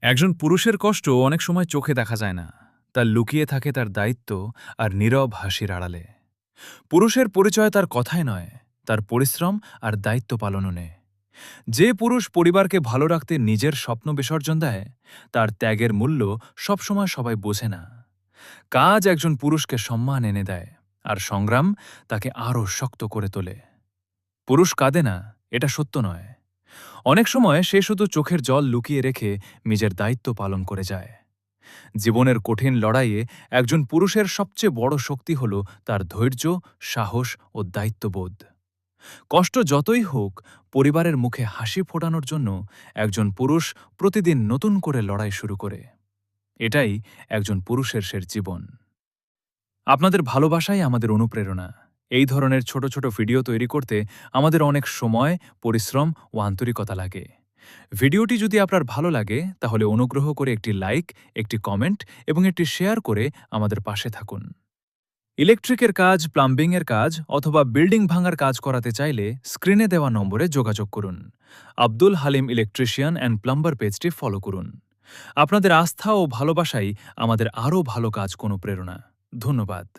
একজন পুরুষের কষ্ট অনেক সময় চোখে দেখা যায় না। তার লুকিয়ে থাকে তার দায়িত্ব আর নীরব হাসির আড়ালে। পুরুষের পরিচয় তার কথায় নয়, তার পরিশ্রম আর দায়িত্ব পালনে। যে পুরুষ পরিবারকে ভালো রাখতে নিজের স্বপ্ন বিসর্জন দেয়, তার ত্যাগের মূল্য সবসময় সবাই বোঝে না। কাজ একজন পুরুষকে সম্মান এনে দেয়, আর সংগ্রাম তাকে আরও শক্ত করে তোলে। পুরুষ কাঁদে না, এটা সত্য নয়। অনেক সময় সে শুধু চোখের জল লুকিয়ে রেখে নিজের দায়িত্ব পালন করে যায়। জীবনের কঠিন লড়াইয়ে একজন পুরুষের সবচেয়ে বড় শক্তি হল তার ধৈর্য, সাহস ও দায়িত্ববোধ। কষ্ট যতই হোক, পরিবারের মুখে হাসি ফোটানোর জন্য একজন পুরুষ প্রতিদিন নতুন করে লড়াই শুরু করে। এটাই একজন পুরুষের শের জীবন। আপনাদের ভালোবাসাই আমাদের অনুপ্রেরণা। এই ধরনের ছোট ছোট ভিডিও তৈরি করতে আমাদের অনেক সময়, পরিশ্রম ও আন্তরিকতা লাগে। ভিডিওটি যদি আপনার ভালো লাগে তাহলে অনুগ্রহ করে একটি লাইক, একটি কমেন্ট এবং একটি শেয়ার করে আমাদের পাশে থাকুন। ইলেকট্রিকের কাজ, প্লাম্বিংয়ের কাজ অথবা বিল্ডিং ভাঙার কাজ করাতে চাইলে স্ক্রিনে দেওয়া নম্বরে যোগাযোগ করুন। Abdul Halim electrician and plumber পেজটি ফলো করুন। আপনাদের আস্থা ও ভালোবাসাই আমাদের আরও ভালো কাজ কোনো প্রেরণা। ধন্যবাদ।